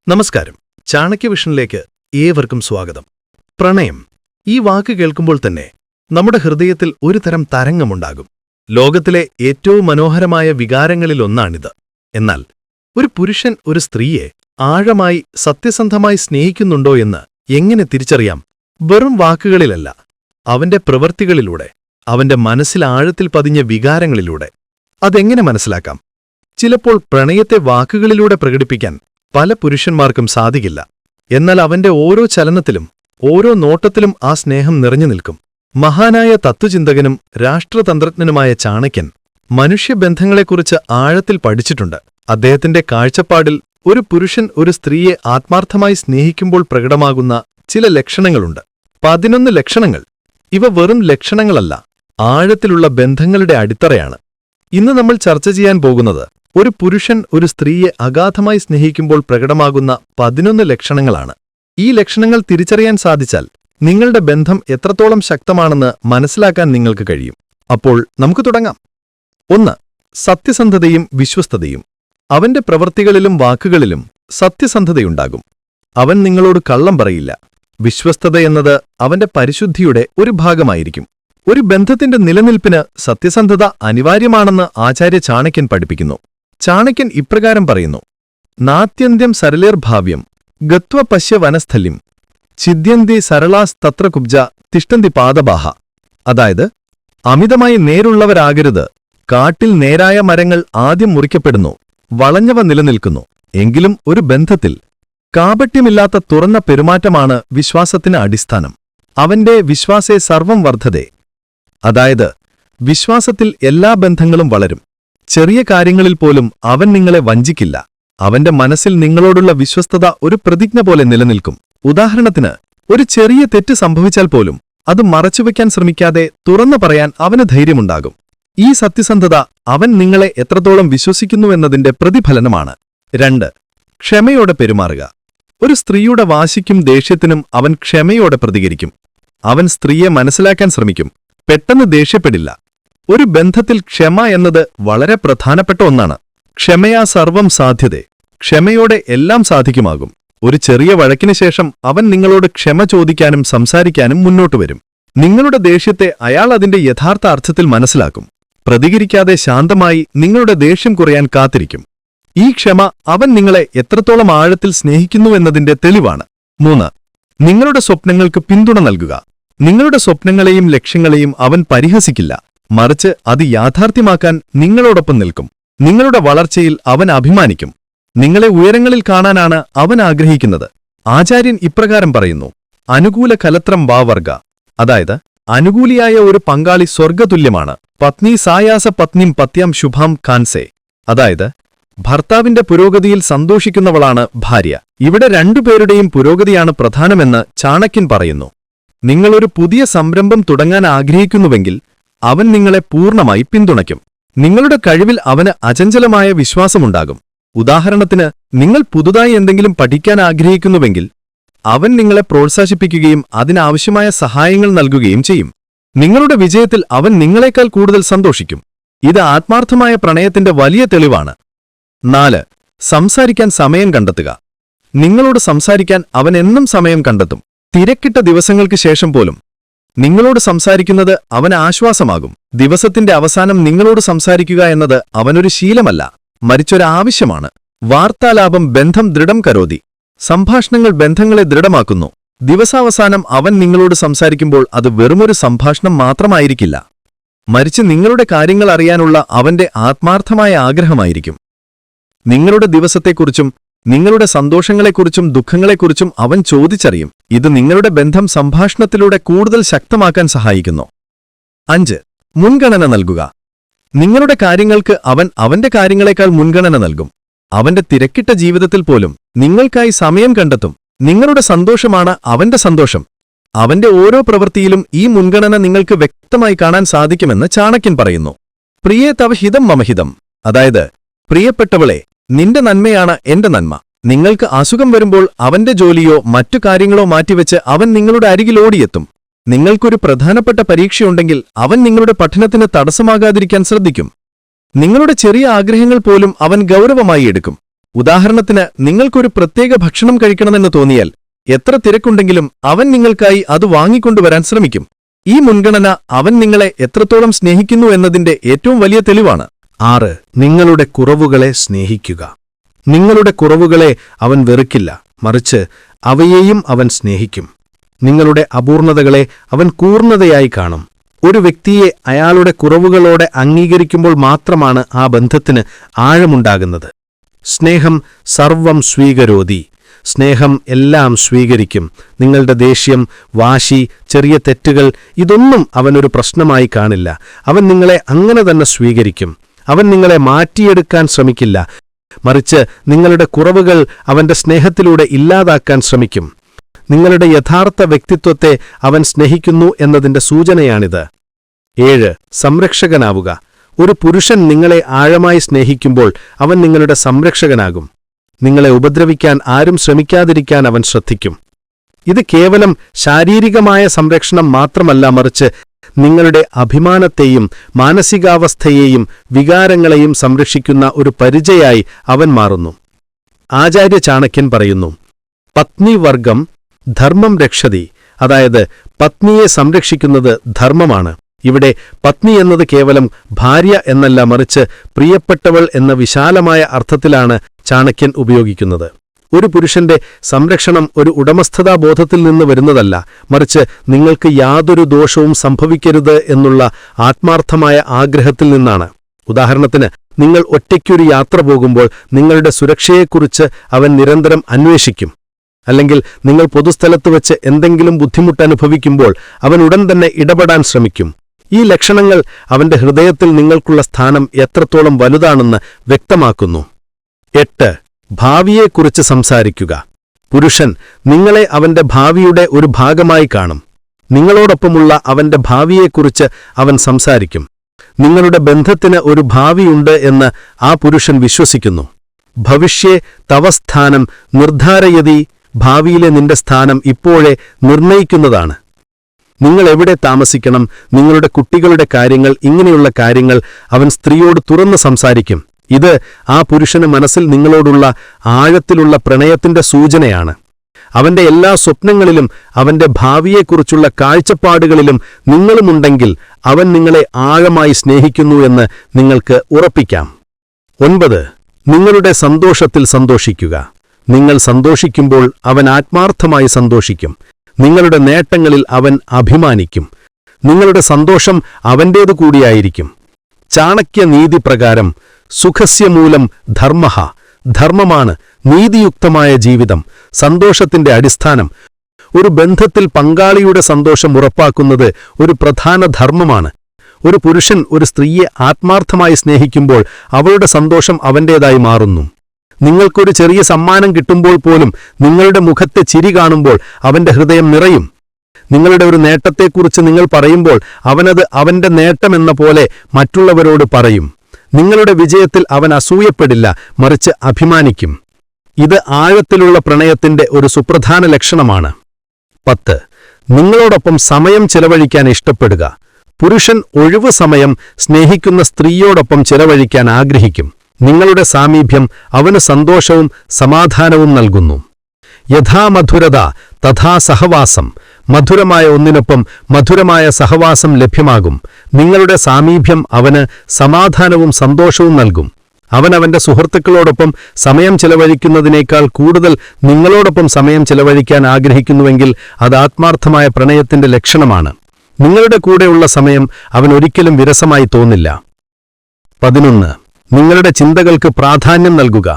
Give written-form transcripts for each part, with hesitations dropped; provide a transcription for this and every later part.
നമസ്കാരം. ചാണക്യവിഷനിലേക്ക് ഏവർക്കും സ്വാഗതം. പ്രണയം ഈ വാക്ക് കേൾക്കുമ്പോൾ തന്നെ നമ്മുടെ ഹൃദയത്തിൽ ഒരു തരം തരംഗമുണ്ടാകും. ലോകത്തിലെ ഏറ്റവും മനോഹരമായ വികാരങ്ങളിലൊന്നാണിത്. എന്നാൽ ഒരു പുരുഷൻ ഒരു സ്ത്രീയെ ആഴമായി സത്യസന്ധമായി സ്നേഹിക്കുന്നുണ്ടോ എന്ന് എങ്ങനെ തിരിച്ചറിയാം? വെറും വാക്കുകളിലല്ല, അവന്റെ പ്രവൃത്തികളിലൂടെ, അവന്റെ മനസ്സിൽ ആഴത്തിൽ പതിഞ്ഞ വികാരങ്ങളിലൂടെ. അതെങ്ങനെ മനസ്സിലാക്കാം? ചിലപ്പോൾ പ്രണയത്തെ വാക്കുകളിലൂടെ പ്രകടിപ്പിക്കാൻ പല പുരുഷന്മാർക്കും സാധിക്കില്ല. എന്നാൽ അവന്റെ ഓരോ ചലനത്തിലും ഓരോ നോട്ടത്തിലും ആ സ്നേഹം നിറഞ്ഞു നിൽക്കും. മഹാനായ തത്വചിന്തകനും രാഷ്ട്രതന്ത്രജ്ഞനുമായ ചാണക്യൻ മനുഷ്യബന്ധങ്ങളെക്കുറിച്ച് ആഴത്തിൽ പഠിച്ചിട്ടുണ്ട്. അദ്ദേഹത്തിന്റെ കാഴ്ചപ്പാടിൽ ഒരു പുരുഷൻ ഒരു സ്ത്രീയെ ആത്മാർത്ഥമായി സ്നേഹിക്കുമ്പോൾ പ്രകടമാകുന്ന ചില ലക്ഷണങ്ങളുണ്ട്. 11 ലക്ഷണങ്ങൾ. ഇവ വെറും ലക്ഷണങ്ങളല്ല, ആഴത്തിലുള്ള ബന്ധങ്ങളുടെ അടിത്തറയാണ്. ഇന്ന് നമ്മൾ ചർച്ച ചെയ്യാൻ പോകുന്നത് ഒരു പുരുഷൻ ഒരു സ്ത്രീയെ അഗാധമായി സ്നേഹിക്കുമ്പോൾ പ്രകടമാകുന്ന 11 ലക്ഷണങ്ങളാണ്. ഈ ലക്ഷണങ്ങൾ തിരിച്ചറിയാൻ സാധിച്ചാൽ നിങ്ങളുടെ ബന്ധം എത്രത്തോളം ശക്തമാണെന്ന് മനസ്സിലാക്കാൻ നിങ്ങൾക്ക് കഴിയും. അപ്പോൾ നമുക്ക് തുടങ്ങാം. 1. സത്യസന്ധതയും വിശ്വസ്തതയും. അവന്റെ പ്രവൃത്തികളിലും വാക്കുകളിലും സത്യസന്ധതയുണ്ടാകും. അവൻ നിങ്ങളോട് കള്ളം പറയില്ല. വിശ്വസ്തതയെന്നത് അവന്റെ പരിശുദ്ധിയുടെ ഒരു ഭാഗമായിരിക്കും. ഒരു ബന്ധത്തിന്റെ നിലനിൽപ്പിന് സത്യസന്ധത അനിവാര്യമാണെന്ന് ആചാര്യ ചാണക്യൻ പഠിപ്പിക്കുന്നു. ചാണക്യൻ ഇപ്രകാരം പറയുന്നു: നാത്യന്ത്യം സരലേർഭാവ്യം ഗത്വ പശ്യ വനസ്ഥല്യം ഛിദ്യന്തി സരളാസ് തത്ര കുബ്ജ തിഷ്ടന്തി പാദബാഹ. അതായത്, അമിതമായി നേരുള്ളവരാകരുത്. കാട്ടിൽ നേരായ മരങ്ങൾ ആദ്യം മുറിക്കപ്പെടുന്നു, വളഞ്ഞവ നിലനിൽക്കുന്നു. എങ്കിലും ഒരു ബന്ധത്തിൽ കാപട്യമില്ലാത്ത തുറന്ന പെരുമാറ്റമാണ് വിശ്വാസത്തിന് അടിസ്ഥാനം. അവന്റെ വിശ്വാസേ സർവം വർദ്ധതേ. അതായത്, വിശ്വാസത്തിൽ എല്ലാ ബന്ധങ്ങളും വളരും. ചെറിയ കാര്യങ്ങളിൽ പോലും അവൻ നിങ്ങളെ വഞ്ചിക്കില്ല. അവന്റെ മനസ്സിൽ നിങ്ങളോടുള്ള വിശ്വസ്തത ഒരു പ്രതിജ്ഞ പോലെ നിലനിൽക്കും. ഉദാഹരണത്തിന്, ഒരു ചെറിയ തെറ്റ് സംഭവിച്ചാൽ പോലും അത് മറച്ചുവെക്കാൻ ശ്രമിക്കാതെ തുറന്നു പറയാൻ അവന് ധൈര്യമുണ്ടാകും. ഈ സത്യസന്ധത അവൻ നിങ്ങളെ എത്രത്തോളം വിശ്വസിക്കുന്നുവെന്നതിന്റെ പ്രതിഫലനമാണ്. 2. ക്ഷമയോടെ പെരുമാറുക. ഒരു സ്ത്രീയുടെ വാശിക്കും ദേഷ്യത്തിനും അവൻ ക്ഷമയോടെ പ്രതികരിക്കും. അവൻ സ്ത്രീയെ മനസ്സിലാക്കാൻ ശ്രമിക്കും, പെട്ടെന്ന് ദേഷ്യപ്പെടില്ല. ഒരു ബന്ധത്തിൽ ക്ഷമ എന്നത് വളരെ പ്രധാനപ്പെട്ട ഒന്നാണ്. ക്ഷമയാ സർവം സാധ്യതേ. ക്ഷമയോടെ എല്ലാം സാധിക്കുമാകും. ഒരു ചെറിയ വഴക്കിന് ശേഷം അവൻ നിങ്ങളോട് ക്ഷമ ചോദിക്കാനും സംസാരിക്കാനും മുന്നോട്ടുവരും. നിങ്ങളുടെ ദേഷ്യത്തെ അയാൾ അതിന്റെ യഥാർത്ഥ അർത്ഥത്തിൽ മനസ്സിലാക്കും. പ്രതികരിക്കാതെ ശാന്തമായി നിങ്ങളുടെ ദേഷ്യം കുറയാൻ കാത്തിരിക്കും. ഈ ക്ഷമ അവൻ നിങ്ങളെ എത്രത്തോളം ആഴത്തിൽ സ്നേഹിക്കുന്നുവെന്നതിന്റെ തെളിവാണ്. 3. നിങ്ങളുടെ സ്വപ്നങ്ങൾക്ക് പിന്തുണ നൽകുക. നിങ്ങളുടെ സ്വപ്നങ്ങളെയും ലക്ഷ്യങ്ങളെയും അവൻ പരിഹസിക്കില്ല. മറിച്ച് അത് യാഥാർത്ഥ്യമാക്കാൻ നിങ്ങളോടൊപ്പം നിൽക്കും. നിങ്ങളുടെ വളർച്ചയിൽ അവൻ അഭിമാനിക്കും. നിങ്ങളെ ഉയരങ്ങളിൽ കാണാനാണ് അവൻ ആഗ്രഹിക്കുന്നത്. ആചാര്യൻ ഇപ്രകാരം പറയുന്നു: അനുകൂല കലത്രം വാവർഗ. അതായത്, അനുകൂലിയായ ഒരു പങ്കാളി സ്വർഗതുല്യമാണ്. പത്നി സായാസ പത്നിം പത്യാം ശുഭാം കാൻസേ. അതായത്, ഭർത്താവിന്റെ പുരോഗതിയിൽ സന്തോഷിക്കുന്നവളാണ് ഭാര്യ. ഇവിടെ രണ്ടുപേരുടെയും പുരോഗതിയാണ് പ്രധാനമെന്ന് ചാണക്യൻ പറയുന്നു. നിങ്ങളൊരു പുതിയ സംരംഭം തുടങ്ങാൻ ആഗ്രഹിക്കുന്നുവെങ്കിൽ അവൻ നിങ്ങളെ പൂർണ്ണമായി പിന്തുണയ്ക്കും. നിങ്ങളുടെ കഴിവിൽ അവന് അചഞ്ചലമായ വിശ്വാസമുണ്ടാകും. ഉദാഹരണത്തിന്, നിങ്ങൾ പുതുതായി എന്തെങ്കിലും പഠിക്കാൻ ആഗ്രഹിക്കുന്നുവെങ്കിൽ അവൻ നിങ്ങളെ പ്രോത്സാഹിപ്പിക്കുകയും അതിനാവശ്യമായ സഹായങ്ങൾ നൽകുകയും ചെയ്യും. നിങ്ങളുടെ വിജയത്തിൽ അവൻ നിങ്ങളെക്കാൾ കൂടുതൽ സന്തോഷിക്കും. ഇത് ആത്മാർത്ഥമായ പ്രണയത്തിന്റെ വലിയ തെളിവാണ്. 4. സംസാരിക്കാൻ സമയം കണ്ടെത്തുക. നിങ്ങളോട് സംസാരിക്കാൻ അവൻ എന്നും സമയം കണ്ടെത്തും. തിരക്കിട്ട ദിവസങ്ങൾക്ക് ശേഷം പോലും നിങ്ങളോട് സംസാരിക്കുന്നത് അവന് ആശ്വാസമാകും. ദിവസത്തിന്റെ അവസാനം നിങ്ങളോട് സംസാരിക്കുക എന്നത് അവനൊരു ശീലമല്ല, മറിച്ചൊരാവശ്യമാണ്. വാർത്താലാപം ബന്ധം ദൃഢം കരോതി. സംഭാഷണങ്ങൾ ബന്ധങ്ങളെ ദൃഢമാക്കുന്നു. ദിവസാവസാനം അവൻ നിങ്ങളോട് സംസാരിക്കുമ്പോൾ അത് വെറുമൊരു സംഭാഷണം മാത്രമായിരിക്കില്ല, മറിച്ച് നിങ്ങളുടെ കാര്യങ്ങൾ അറിയാനുള്ള അവന്റെ ആത്മാർത്ഥമായ ആഗ്രഹമായിരിക്കും. നിങ്ങളുടെ ദിവസത്തെക്കുറിച്ചും നിങ്ങളുടെ സന്തോഷങ്ങളെക്കുറിച്ചും ദുഃഖങ്ങളെക്കുറിച്ചും അവൻ ചോദിച്ചറിയും. ഇത് നിങ്ങളുടെ ബന്ധം സംഭാഷണത്തിലൂടെ കൂടുതൽ ശക്തമാക്കാൻ സഹായിക്കുന്നു. 5. മുൻഗണന നൽകുക. നിങ്ങളുടെ കാര്യങ്ങൾക്ക് അവൻ അവന്റെ കാര്യങ്ങളെക്കാൾ മുൻഗണന നൽകും. അവന്റെ തിരക്കിട്ട ജീവിതത്തിൽ പോലും നിങ്ങൾക്കായി സമയം കണ്ടെത്തും. നിങ്ങളുടെ സന്തോഷമാണ് അവന്റെ സന്തോഷം. അവന്റെ ഓരോ പ്രവൃത്തിയിലും ഈ മുൻഗണന നിങ്ങൾക്ക് വ്യക്തമായി കാണാൻ സാധിക്കുമെന്ന് ചാണക്യൻ പറയുന്നു. പ്രിയേ തവ ഹിതം മമഹിതം. അതായത്, പ്രിയപ്പെട്ടവളെ, നിന്റെ നന്മയാണ് എന്റെ നന്മ. നിങ്ങൾക്ക് അസുഖം വരുമ്പോൾ അവന്റെ ജോലിയോ മറ്റു കാര്യങ്ങളോ മാറ്റിവെച്ച് അവൻ നിങ്ങളുടെ അരികിലോടിയെത്തും. നിങ്ങൾക്കൊരു പ്രധാനപ്പെട്ട പരീക്ഷയുണ്ടെങ്കിൽ അവൻ നിങ്ങളുടെ പഠനത്തിന് തടസ്സമാകാതിരിക്കാൻ ശ്രദ്ധിക്കും. നിങ്ങളുടെ ചെറിയ ആഗ്രഹങ്ങൾ പോലും അവൻ ഗൗരവമായി എടുക്കും. ഉദാഹരണത്തിന് നിങ്ങൾക്കൊരു പ്രത്യേക ഭക്ഷണം കഴിക്കണമെന്ന് തോന്നിയാൽ എത്ര തിരക്കുണ്ടെങ്കിലും അവൻ നിങ്ങൾക്കായി അത് വാങ്ങിക്കൊണ്ടുവരാൻ ശ്രമിക്കും. ഈ മുൻഗണന അവൻ നിങ്ങളെ എത്രത്തോളം സ്നേഹിക്കുന്നു എന്നതിന്റെ ഏറ്റവും വലിയ തെളിവാണ്. 6. നിങ്ങളുടെ കുറവുകളെ സ്നേഹിക്കുക. നിങ്ങളുടെ കുറവുകളെ അവൻ വെറുക്കില്ല, മറിച്ച് അവയെയും അവൻ സ്നേഹിക്കും. നിങ്ങളുടെ അപൂർണതകളെ അവൻ പൂർണ്ണതയായി കാണും. ഒരു വ്യക്തിയെ അയാളുടെ കുറവുകളോടെ അംഗീകരിക്കുമ്പോൾ മാത്രമാണ് ആ ബന്ധത്തിന് ആഴമുണ്ടാകുന്നത്. സ്നേഹം സർവം സ്വീകരോതി. സ്നേഹം എല്ലാം സ്വീകരിക്കും. നിങ്ങളുടെ ദേഷ്യം, വാശി, ചെറിയ തെറ്റുകൾ ഇതൊന്നും അവനൊരു പ്രശ്നമായി കാണില്ല. അവൻ നിങ്ങളെ അങ്ങനെ തന്നെ സ്വീകരിക്കും. അവൻ നിങ്ങളെ മാറ്റിയെടുക്കാൻ ശ്രമിക്കില്ല, മറിച്ച് നിങ്ങളുടെ കുറവുകൾ അവന്റെ സ്നേഹത്തിലൂടെ ഇല്ലാതാക്കാൻ ശ്രമിക്കും. നിങ്ങളുടെ യഥാർത്ഥ വ്യക്തിത്വത്തെ അവൻ സ്നേഹിക്കുന്നു എന്നതിന്റെ സൂചനയാണിത്. 7. സംരക്ഷകനാവുക. ഒരു പുരുഷൻ നിങ്ങളെ ആഴമായി സ്നേഹിക്കുമ്പോൾ അവൻ നിങ്ങളുടെ സംരക്ഷകനാകും. നിങ്ങളെ ഉപദ്രവിക്കാൻ ആരും ശ്രമിക്കാതിരിക്കാൻ അവൻ ശ്രദ്ധിക്കും. ഇത് കേവലം ശാരീരികമായ സംരക്ഷണം മാത്രമല്ല, മറിച്ച് നിങ്ങളുടെ അഭിമാനത്തെയും മാനസികാവസ്ഥയെയും വികാരങ്ങളെയും സംരക്ഷിക്കുന്ന ഒരു പരിചയായി അവൻ മാറുന്നു. ആചാര്യ ചാണക്യൻ പറയുന്നു, പത്നിവർഗം ധർമ്മം രക്ഷതി. അതായത് പത്നിയെ സംരക്ഷിക്കുന്നത് ധർമ്മമാണ്. ഇവിടെ പത്നി എന്നത് കേവലം ഭാര്യ എന്നല്ല, മറിച്ച് പ്രിയപ്പെട്ടവൾ എന്ന വിശാലമായ അർത്ഥത്തിലാണ് ചാണക്യൻ ഉപയോഗിക്കുന്നത്. ഒരു പുരുഷന്റെ സംരക്ഷണം ഒരു ഉടമസ്ഥതാബോധത്തിൽ നിന്ന് വരുന്നതല്ല, മറിച്ച് നിങ്ങൾക്ക് യാതൊരു ദോഷവും സംഭവിക്കരുത് എന്നുള്ള ആത്മാർത്ഥമായ ആഗ്രഹത്തിൽ നിന്നാണ്. ഉദാഹരണത്തിന്, നിങ്ങൾ ഒറ്റയ്ക്കൊരു യാത്ര പോകുമ്പോൾ നിങ്ങളുടെ സുരക്ഷയെക്കുറിച്ച് അവൻ നിരന്തരം അന്വേഷിക്കും. അല്ലെങ്കിൽ നിങ്ങൾ പൊതുസ്ഥലത്ത് വച്ച് എന്തെങ്കിലും ബുദ്ധിമുട്ടനുഭവിക്കുമ്പോൾ അവൻ ഉടൻ തന്നെ ഇടപെടാൻ ശ്രമിക്കും. ഈ ലക്ഷണങ്ങൾ അവന്റെ ഹൃദയത്തിൽ നിങ്ങൾക്കുള്ള സ്ഥാനം എത്രത്തോളം വലുതാണെന്ന് വ്യക്തമാക്കുന്നു. 8. ഭാവിയെക്കുറിച്ച് സംസാരിക്കുക. പുരുഷൻ നിങ്ങളെ അവന്റെ ഭാവിയുടെ ഒരു ഭാഗമായി കാണും. നിങ്ങളോടൊപ്പമുള്ള അവന്റെ ഭാവിയെക്കുറിച്ച് അവൻ സംസാരിക്കും. നിങ്ങളുടെ ബന്ധത്തിന് ഒരു ഭാവിയുണ്ട് എന്ന് ആ പുരുഷൻ വിശ്വസിക്കുന്നു. ഭവിഷ്യേ തവ സ്ഥാനം നിർദ്ധാരയതി. ഭാവിയിലെ നിന്റെ സ്ഥാനം ഇപ്പോഴേ നിർണയിക്കുന്നതാണ്. നിങ്ങൾ എവിടെ താമസിക്കണം, നിങ്ങളുടെ കുട്ടികളുടെ കാര്യങ്ങൾ, ഇങ്ങനെയുള്ള കാര്യങ്ങൾ അവൻ സ്ത്രീയോട് തുറന്ന് സംസാരിക്കും. ഇത് ആ പുരുഷന് മനസ്സിൽ നിങ്ങളോടുള്ള ആഴത്തിലുള്ള പ്രണയത്തിന്റെ സൂചനയാണ്. അവന്റെ എല്ലാ സ്വപ്നങ്ങളിലും അവന്റെ ഭാവിയെക്കുറിച്ചുള്ള കാഴ്ചപ്പാടുകളിലും നിങ്ങളുമുണ്ടെങ്കിൽ അവൻ നിങ്ങളെ ആഴമായി സ്നേഹിക്കുന്നു എന്ന് നിങ്ങൾക്ക് ഉറപ്പിക്കാം. 9. നിങ്ങളുടെ സന്തോഷത്തിൽ സന്തോഷിക്കുക. നിങ്ങൾ സന്തോഷിക്കുമ്പോൾ അവൻ ആത്മാർത്ഥമായി സന്തോഷിക്കും. നിങ്ങളുടെ നേട്ടങ്ങളിൽ അവൻ അഭിമാനിക്കും. നിങ്ങളുടെ സന്തോഷം അവന്റേതു കൂടിയായിരിക്കും. ചാണക്യനീതി പ്രകാരം സുഖസ്യമൂലം ധർമ്മഃ. ധർമ്മമാണ് നീതിയുക്തമായ ജീവിതം, സന്തോഷത്തിന്റെ അടിസ്ഥാനം. ഒരു ബന്ധത്തിൽ പങ്കാളിയുടെ സന്തോഷം ഉറപ്പാക്കുന്നത് ഒരു പ്രധാന ധർമ്മമാണ്. ഒരു പുരുഷൻ ഒരു സ്ത്രീയെ ആത്മാർത്ഥമായി സ്നേഹിക്കുമ്പോൾ അവളുടെ സന്തോഷം അവന്റേതായി മാറുന്നു. നിങ്ങൾക്കൊരു ചെറിയ സമ്മാനം കിട്ടുമ്പോൾ പോലും നിങ്ങളുടെ മുഖത്തെ ചിരി കാണുമ്പോൾ അവന്റെ ഹൃദയം നിറയും. നിങ്ങളുടെ ഒരു നേട്ടത്തെക്കുറിച്ച് നിങ്ങൾ പറയുമ്പോൾ അവനത് അവന്റെ നേട്ടമെന്ന പോലെ മറ്റുള്ളവരോട് പറയും. നിങ്ങളുടെ വിജയത്തിൽ അവൻ അസൂയപ്പെടില്ല, മറിച്ച് അഭിമാനിക്കും. ഇത് ആഴത്തിലുള്ള പ്രണയത്തിന്റെ ഒരു സുപ്രധാന ലക്ഷണമാണ്. 10. നിങ്ങളോടൊപ്പം സമയം ചെലവഴിക്കാൻ ഇഷ്ടപ്പെടുക. പുരുഷൻ ഒഴിവു സമയം സ്നേഹിക്കുന്ന സ്ത്രീയോടൊപ്പം ചെലവഴിക്കാൻ ആഗ്രഹിക്കും. നിങ്ങളുടെ സാമീപ്യം അവന് സന്തോഷവും സമാധാനവും നൽകുന്നു. യഥാ മധുരത തഥാ സഹവാസം. മധുരമായ ഒന്നിനൊപ്പം മധുരമായ സഹവാസം ലഭ്യമാകും. നിങ്ങളുടെ സാമീപ്യം അവന് സമാധാനവും സന്തോഷവും നൽകും. അവൻ അവന്റെ സുഹൃത്തുക്കളോടൊപ്പം സമയം ചെലവഴിക്കുന്നതിനേക്കാൾ കൂടുതൽ നിങ്ങളോടൊപ്പം സമയം ചെലവഴിക്കാൻ ആഗ്രഹിക്കുന്നുവെങ്കിൽ അത് ആത്മാർത്ഥമായ പ്രണയത്തിന്റെ ലക്ഷണമാണ്. നിങ്ങളുടെ കൂടെയുള്ള സമയം അവൻ ഒരിക്കലും വിരസമായി തോന്നില്ല. 11. നിങ്ങളുടെ ചിന്തകൾക്ക് പ്രാധാന്യം നൽകുക.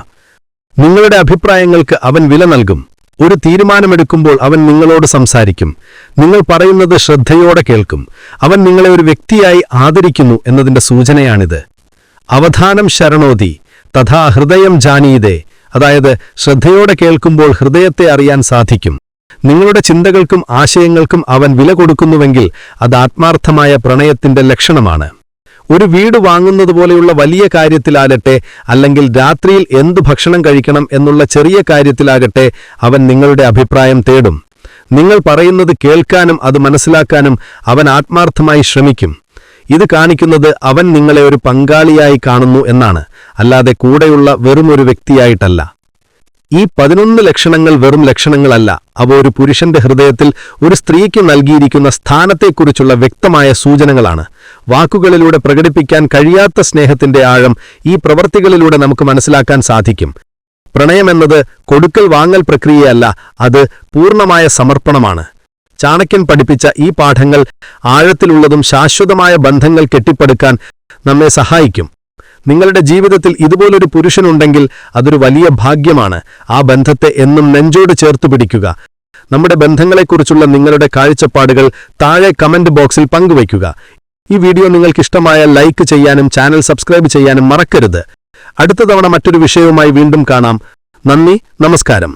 നിങ്ങളുടെ അഭിപ്രായങ്ങൾക്ക് അവൻ വില നൽകും. ഒരു തീരുമാനമെടുക്കുമ്പോൾ അവൻ നിങ്ങളോട് സംസാരിക്കും. നിങ്ങൾ പറയുന്നത് ശ്രദ്ധയോടെ കേൾക്കും. അവൻ നിങ്ങളെ ഒരു വ്യക്തിയായി ആദരിക്കുന്നു എന്നതിന്റെ സൂചനയാണിത്. അവധാനം ശരണോതി തഥാ ഹൃദയം ജാനീതേ. അതായത് ശ്രദ്ധയോടെ കേൾക്കുമ്പോൾ ഹൃദയത്തെ അറിയാൻ സാധിക്കും. നിങ്ങളുടെ ചിന്തകൾക്കും ആശയങ്ങൾക്കും അവൻ വില കൊടുക്കുന്നുവെങ്കിൽ അത് ആത്മാർത്ഥമായ പ്രണയത്തിന്റെ ലക്ഷണമാണ്. ഒരു വീട് വാങ്ങുന്നതുപോലെയുള്ള വലിയ കാര്യത്തിലാകട്ടെ, അല്ലെങ്കിൽ രാത്രിയിൽ എന്തു ഭക്ഷണം കഴിക്കണം എന്നുള്ള ചെറിയ കാര്യത്തിലാകട്ടെ, അവൻ നിങ്ങളുടെ അഭിപ്രായം തേടും. നിങ്ങൾ പറയുന്നത് കേൾക്കാനും അത് മനസ്സിലാക്കാനും അവൻ ആത്മാർത്ഥമായി ശ്രമിക്കും. ഇത് കാണിക്കുന്നത് അവൻ നിങ്ങളെ ഒരു പങ്കാളിയായി കാണുന്നു എന്നാണ്. അല്ലാതെ കൂടെയുള്ള വെറുമൊരു വ്യക്തിയായിട്ടല്ല. ഈ 11 ലക്ഷണങ്ങൾ വെറും ലക്ഷണങ്ങളല്ല, അവ ഒരു പുരുഷന്റെ ഹൃദയത്തിൽ ഒരു സ്ത്രീക്ക് നൽകിയിരിക്കുന്ന സ്ഥാനത്തെക്കുറിച്ചുള്ള വ്യക്തമായ സൂചനകളാണ്. വാക്കുകളിലൂടെ പ്രകടിപ്പിക്കാൻ കഴിയാത്ത സ്നേഹത്തിന്റെ ആഴം ഈ പ്രവൃത്തികളിലൂടെ നമുക്ക് മനസ്സിലാക്കാൻ സാധിക്കും. പ്രണയമെന്നത് കൊടുക്കൽ വാങ്ങൽ പ്രക്രിയയല്ല, അത് പൂർണ്ണമായ സമർപ്പണമാണ്. ചാണക്യൻ പഠിപ്പിച്ച ഈ പാഠങ്ങൾ ആഴത്തിലുള്ളതും ശാശ്വതമായ ബന്ധങ്ങൾ കെട്ടിപ്പടുക്കാൻ നമ്മെ സഹായിക്കും. നിങ്ങളുടെ ജീവിതത്തിൽ ഇതുപോലൊരു പുരുഷനുണ്ടെങ്കിൽ അതൊരു വലിയ ഭാഗ്യമാണ്. ആ ബന്ധത്തെ എന്നും നെഞ്ചോട് ചേർത്തു പിടിക്കുക. നമ്മുടെ ബന്ധങ്ങളെക്കുറിച്ചുള്ള നിങ്ങളുടെ കാഴ്ചപ്പാടുകൾ താഴെ കമന്റ് ബോക്സിൽ പങ്കുവയ്ക്കുക. ഈ വീഡിയോ നിങ്ങൾക്കിഷ്ടമായാൽ ലൈക്ക് ചെയ്യാനും ചാനൽ സബ്സ്ക്രൈബ് ചെയ്യാനും മറക്കരുത്. അടുത്ത തവണ മറ്റൊരു വിഷയവുമായി വീണ്ടും കാണാം. നന്ദി, നമസ്കാരം.